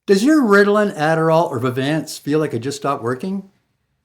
Does your Ritalin, Adderall, or Vyvanse feel like it just stopped working?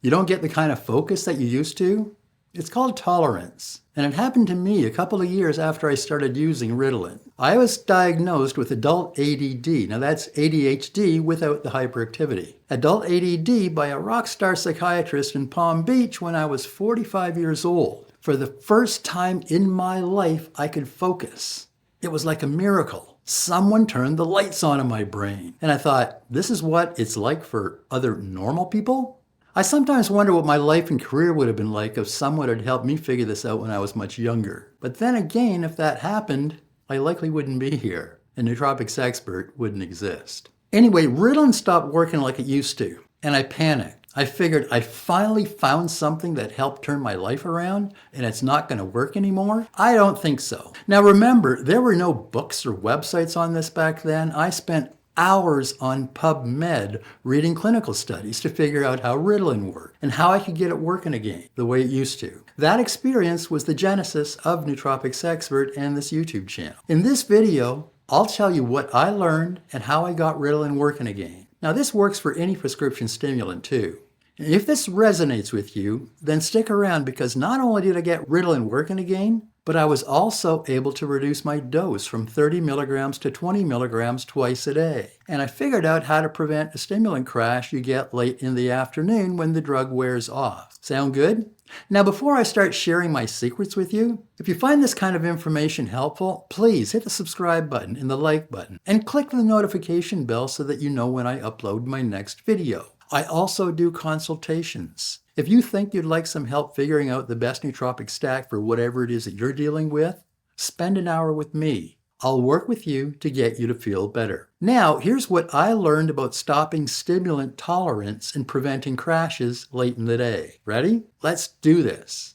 You don't get the kind of focus that you used to? It's called tolerance, and it happened to me a couple of years after I started using Ritalin. I was diagnosed with adult ADD. Now that's ADHD without the hyperactivity. Adult ADD by a rock star psychiatrist in Palm Beach when I was 45 years old. For the first time in my life, I could focus. It was like a miracle. Someone turned the lights on in my brain. And I thought, this is what it's like for other normal people? I sometimes wonder what my life and career would have been like if someone had helped me figure this out when I was much younger. But then again, if that happened, I likely wouldn't be here. A nootropics expert wouldn't exist. Anyway, Ritalin stopped working like it used to, and I panicked. I figured I finally found something that helped turn my life around, and it's not going to work anymore? I don't think so. Now remember, there were no books or websites on this back then. I spent hours on PubMed reading clinical studies to figure out how Ritalin worked and how I could get it working again the way it used to. That experience was the genesis of Nootropics Expert and this YouTube channel. In this video, I'll tell you what I learned and how I got Ritalin working again. Now this works for any prescription stimulant too. And if this resonates with you, then stick around because not only did I get Ritalin working again, but I was also able to reduce my dose from 30 milligrams to 20 milligrams twice a day. And I figured out how to prevent a stimulant crash you get late in the afternoon when the drug wears off. Sound good? Now before I start sharing my secrets with you, if you find this kind of information helpful, please hit the subscribe button and the like button and click the notification bell so that you know when I upload my next video. I also do consultations. If you think you'd like some help figuring out the best nootropic stack for whatever it is that you're dealing with, spend an hour with me. I'll work with you to get you to feel better. Now, here's what I learned about stopping stimulant tolerance and preventing crashes late in the day. Ready? Let's do this.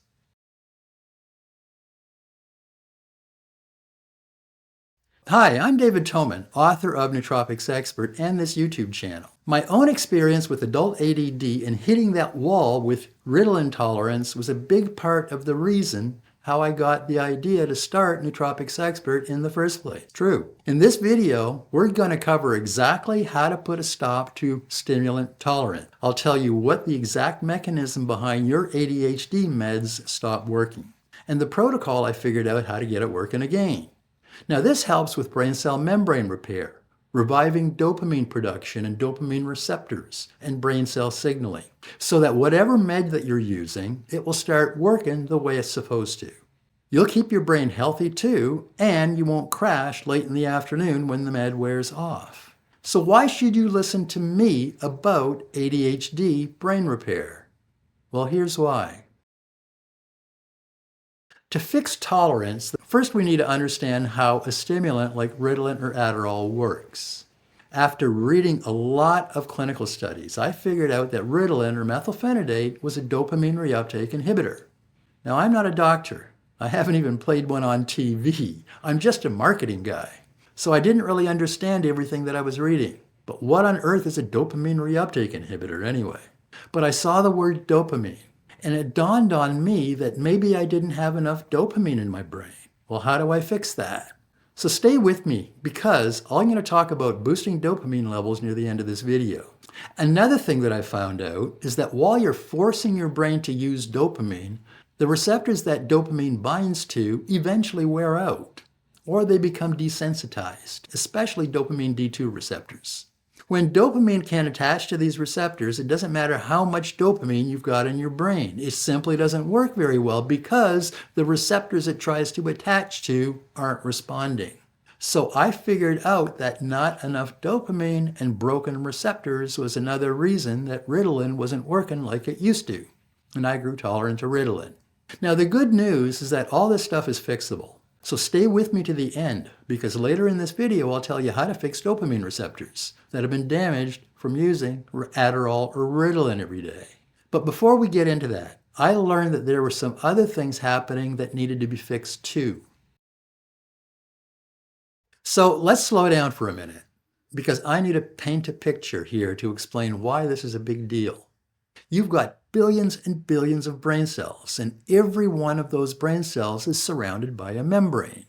Hi, I'm David Toman, author of Nootropics Expert and this YouTube channel. My own experience with adult ADD and hitting that wall with Ritalin tolerance was a big part of the reason how I got the idea to start Nootropics Expert in the first place. True. In this video, we're going to cover exactly how to put a stop to stimulant tolerance. I'll tell you what the exact mechanism behind your ADHD meds stopped working, and the protocol I figured out how to get it working again. Now this helps with brain cell membrane repair, reviving dopamine production and dopamine receptors and brain cell signaling, so that whatever med that you're using, it will start working the way it's supposed to. You'll keep your brain healthy too, and you won't crash late in the afternoon when the med wears off. So why should you listen to me about ADHD brain repair? Well, here's why. To fix tolerance, first we need to understand how a stimulant like Ritalin or Adderall works. After reading a lot of clinical studies, I figured out that Ritalin or methylphenidate was a dopamine reuptake inhibitor. Now, I'm not a doctor. I haven't even played one on TV. I'm just a marketing guy. So I didn't really understand everything that I was reading. But what on earth is a dopamine reuptake inhibitor anyway? But I saw the word dopamine. And it dawned on me that maybe I didn't have enough dopamine in my brain. Well, how do I fix that? So stay with me because I'm going to talk about boosting dopamine levels near the end of this video. Another thing that I found out is that while you're forcing your brain to use dopamine, the receptors that dopamine binds to eventually wear out, or they become desensitized, especially dopamine D2 receptors. When dopamine can attach to these receptors, it doesn't matter how much dopamine you've got in your brain. It simply doesn't work very well because the receptors it tries to attach to aren't responding. So I figured out that not enough dopamine and broken receptors was another reason that Ritalin wasn't working like it used to. And I grew tolerant to Ritalin. Now the good news is that all this stuff is fixable. So stay with me to the end, because later in this video I'll tell you how to fix dopamine receptors that have been damaged from using Adderall or Ritalin every day. But before we get into that, I learned that there were some other things happening that needed to be fixed too. So let's slow down for a minute, because I need to paint a picture here to explain why this is a big deal. You've got billions and billions of brain cells, and every one of those brain cells is surrounded by a membrane.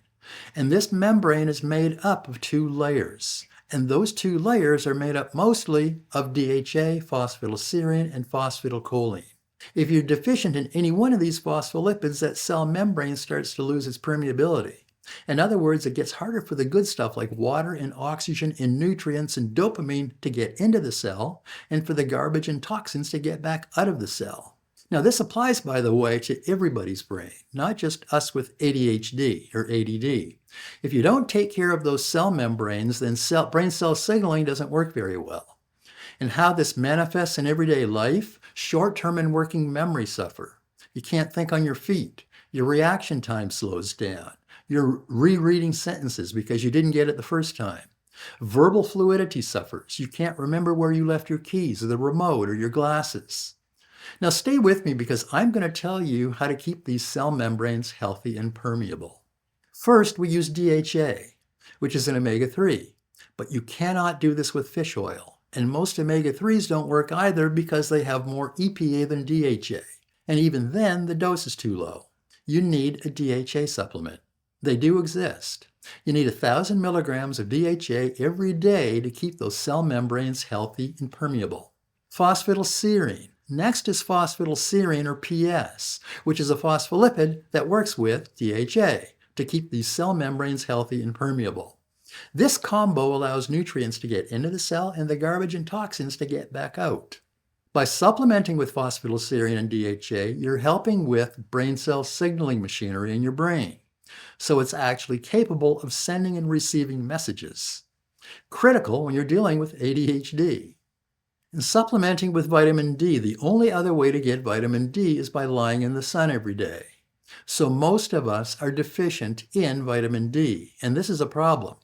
And this membrane is made up of two layers. And those two layers are made up mostly of DHA, phosphatidylserine, and phosphatidylcholine. If you're deficient in any one of these phospholipids, that cell membrane starts to lose its permeability. In other words, it gets harder for the good stuff like water and oxygen and nutrients and dopamine to get into the cell, and for the garbage and toxins to get back out of the cell. Now, this applies, by the way, to everybody's brain, not just us with ADHD or ADD. If you don't take care of those cell membranes, then brain cell signaling doesn't work very well. And how this manifests in everyday life, short-term and working memory suffer. You can't think on your feet. Your reaction time slows down. You're rereading sentences because you didn't get it the first time. Verbal fluidity suffers. You can't remember where you left your keys or the remote or your glasses. Now stay with me because I'm going to tell you how to keep these cell membranes healthy and permeable. First, we use DHA, which is an omega-3, but you cannot do this with fish oil. And most omega-3s don't work either because they have more EPA than DHA. And even then, the dose is too low. You need a DHA supplement. They do exist. You need 1,000 milligrams of DHA every day to keep those cell membranes healthy and permeable. Phosphatidylserine. Next is phosphatidylserine, or PS, which is a phospholipid that works with DHA to keep these cell membranes healthy and permeable. This combo allows nutrients to get into the cell and the garbage and toxins to get back out. By supplementing with phosphatidylserine and DHA, you're helping with brain cell signaling machinery in your brain. So it's actually capable of sending and receiving messages. Critical when you're dealing with ADHD. And supplementing with vitamin D, the only other way to get vitamin D is by lying in the sun every day. So most of us are deficient in vitamin D, and this is a problem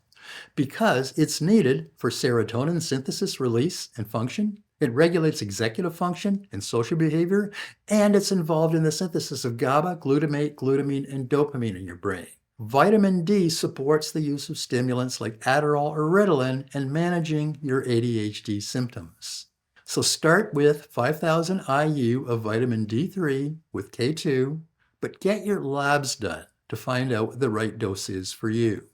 because it's needed for serotonin synthesis, release, and function. It regulates executive function and social behavior, and it's involved in the synthesis of GABA, glutamate, glutamine, and dopamine in your brain. Vitamin D supports the use of stimulants like Adderall or Ritalin and managing your ADHD symptoms. So start with 5,000 IU of vitamin D3 with K2, but get your labs done to find out what the right dose is for you.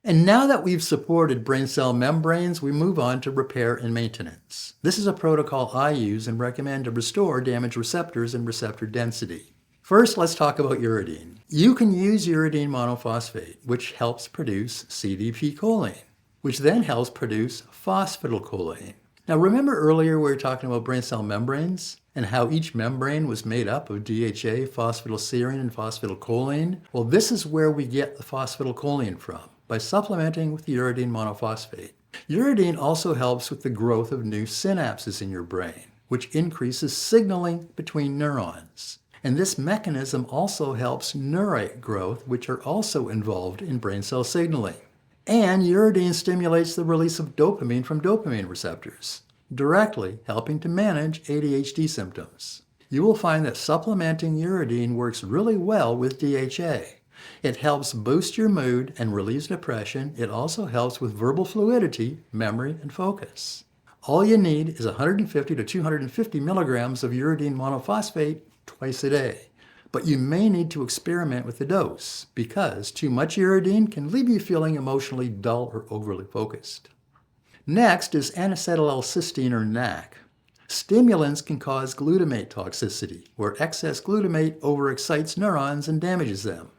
And now that we've supported brain cell membranes, we move on to repair and maintenance. This is a protocol I use and recommend to restore damaged receptors and receptor density. First, let's talk about uridine. You can use uridine monophosphate, which helps produce CDP-Choline, which then helps produce phosphatidylcholine. Now remember earlier we were talking about brain cell membranes and how each membrane was made up of DHA, phosphatidylserine, and phosphatidylcholine? Well, this is where we get the phosphatidylcholine from, by supplementing with uridine monophosphate. Uridine also helps with the growth of new synapses in your brain, which increases signaling between neurons. And this mechanism also helps neurite growth, which are also involved in brain cell signaling. And uridine stimulates the release of dopamine from dopamine receptors, directly helping to manage ADHD symptoms. You will find that supplementing uridine works really well with DHA. It helps boost your mood and relieves depression. It also helps with verbal fluidity, memory, and focus. All you need is 150 to 250 milligrams of uridine monophosphate twice a day. But you may need to experiment with the dose because too much uridine can leave you feeling emotionally dull or overly focused. Next is N-Acetyl L-Cysteine, or NAC. Stimulants can cause glutamate toxicity, where excess glutamate overexcites neurons and damages them.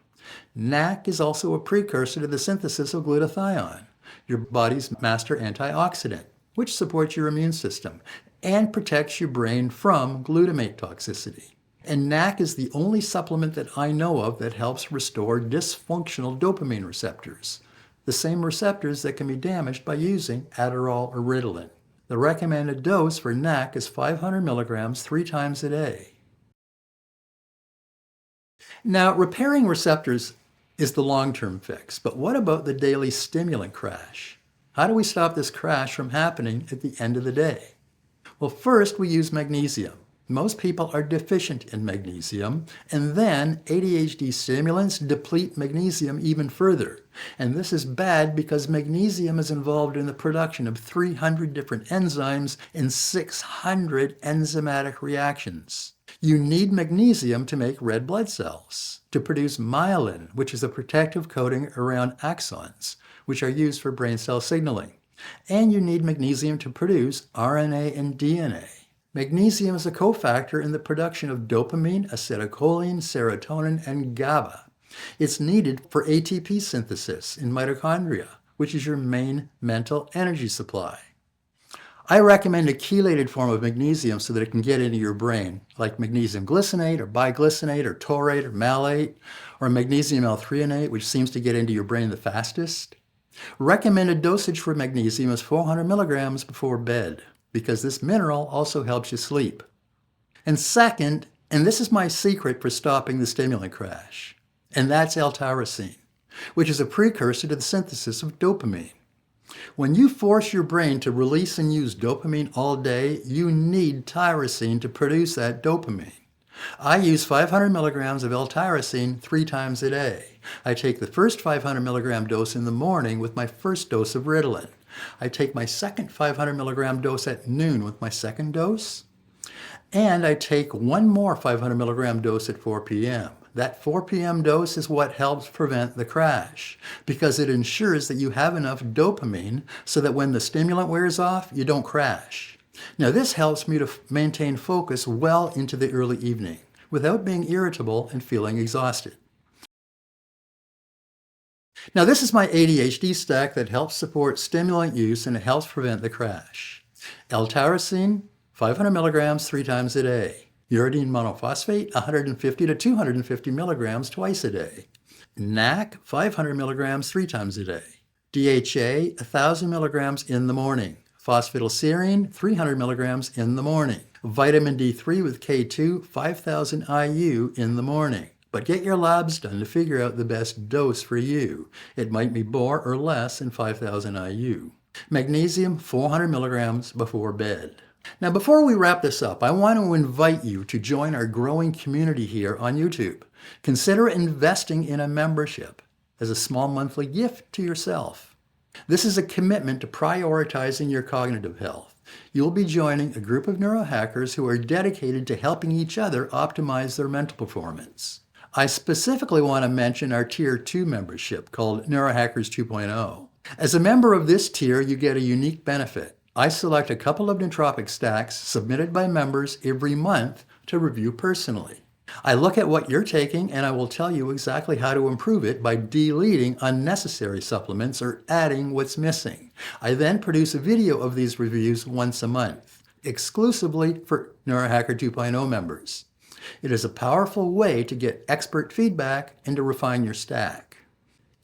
NAC is also a precursor to the synthesis of glutathione, your body's master antioxidant, which supports your immune system and protects your brain from glutamate toxicity. And NAC is the only supplement that I know of that helps restore dysfunctional dopamine receptors, the same receptors that can be damaged by using Adderall or Ritalin. The recommended dose for NAC is 500 milligrams 3 times a day. Now, repairing receptors is the long-term fix, but what about the daily stimulant crash? How do we stop this crash from happening at the end of the day? Well, first we use magnesium. Most people are deficient in magnesium, and then ADHD stimulants deplete magnesium even further. And this is bad because magnesium is involved in the production of 300 different enzymes and 600 enzymatic reactions. You need magnesium to make red blood cells, to produce myelin, which is a protective coating around axons, which are used for brain cell signaling. And you need magnesium to produce RNA and DNA. Magnesium is a cofactor in the production of dopamine, acetylcholine, serotonin, and GABA. It's needed for ATP synthesis in mitochondria, which is your main mental energy supply. I recommend a chelated form of magnesium so that it can get into your brain, like magnesium glycinate or biglycinate or taurate or malate, or magnesium L-threonate, which seems to get into your brain the fastest. Recommended dosage for magnesium is 400 milligrams before bed, because this mineral also helps you sleep. And second, and this is my secret for stopping the stimulant crash, and that's L-Tyrosine, which is a precursor to the synthesis of dopamine. When you force your brain to release and use dopamine all day, you need tyrosine to produce that dopamine. I use 500 milligrams of L-Tyrosine 3 times a day. I take the first 500 milligram dose in the morning with my first dose of Ritalin. I take my second 500 milligram dose at noon with my second dose. And I take one more 500 milligram dose at 4 p.m. That 4 p.m. dose is what helps prevent the crash, because it ensures that you have enough dopamine so that when the stimulant wears off, you don't crash. Now, this helps me to maintain focus well into the early evening without being irritable and feeling exhausted. Now, this is my ADHD stack that helps support stimulant use and it helps prevent the crash. L-Tyrosine, 500 milligrams 3 times a day. Uridine monophosphate, 150 to 250 milligrams twice a day. NAC, 500 milligrams 3 times a day. DHA, 1,000 milligrams in the morning. Phosphatidylserine, 300 milligrams in the morning. Vitamin D3 with K2, 5,000 IU in the morning. But get your labs done to figure out the best dose for you. It might be more or less than 5,000 IU. Magnesium, 400 milligrams before bed. Now, before we wrap this up, I want to invite you to join our growing community here on YouTube. Consider investing in a membership as a small monthly gift to yourself. This is a commitment to prioritizing your cognitive health. You'll be joining a group of neurohackers who are dedicated to helping each other optimize their mental performance. I specifically want to mention our Tier 2 membership called Neurohackers 2.0. As a member of this tier, you get a unique benefit. I select a couple of nootropic stacks submitted by members every month to review personally. I look at what you're taking and I will tell you exactly how to improve it by deleting unnecessary supplements or adding what's missing. I then produce a video of these reviews once a month, exclusively for Neurohacker 2.0 members. It is a powerful way to get expert feedback and to refine your stack.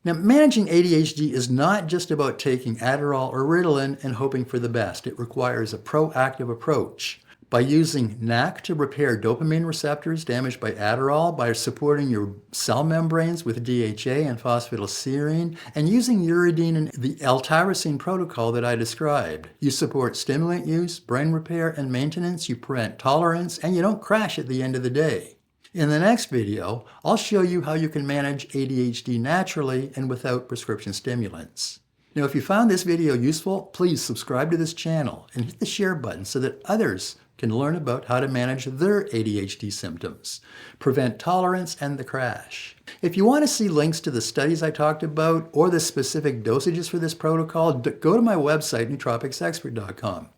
Now, managing ADHD is not just about taking Adderall or Ritalin and hoping for the best. It requires a proactive approach. By using NAC to repair dopamine receptors damaged by Adderall, by supporting your cell membranes with DHA and phosphatidylserine, and using Uridine and the L-Tyrosine Protocol that I described, you support stimulant use, brain repair, and maintenance, you prevent tolerance, and you don't crash at the end of the day. In the next video, I'll show you how you can manage ADHD naturally and without prescription stimulants. Now, if you found this video useful, please subscribe to this channel and hit the share button so that others can learn about how to manage their ADHD symptoms, prevent tolerance, and the crash. If you want to see links to the studies I talked about or the specific dosages for this protocol, go to my website, nootropicsexpert.com,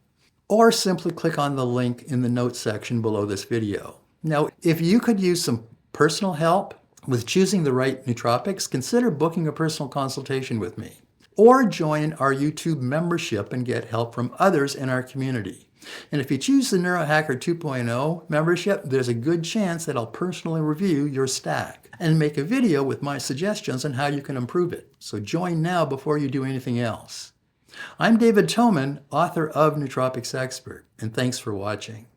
or simply click on the link in the notes section below this video. Now, if you could use some personal help with choosing the right nootropics, consider booking a personal consultation with me, or join our YouTube membership and get help from others in our community. And if you choose the Neurohacker 2.0 membership, there's a good chance that I'll personally review your stack and make a video with my suggestions on how you can improve it. So join now before you do anything else. I'm David Toman, author of Nootropics Expert, and thanks for watching.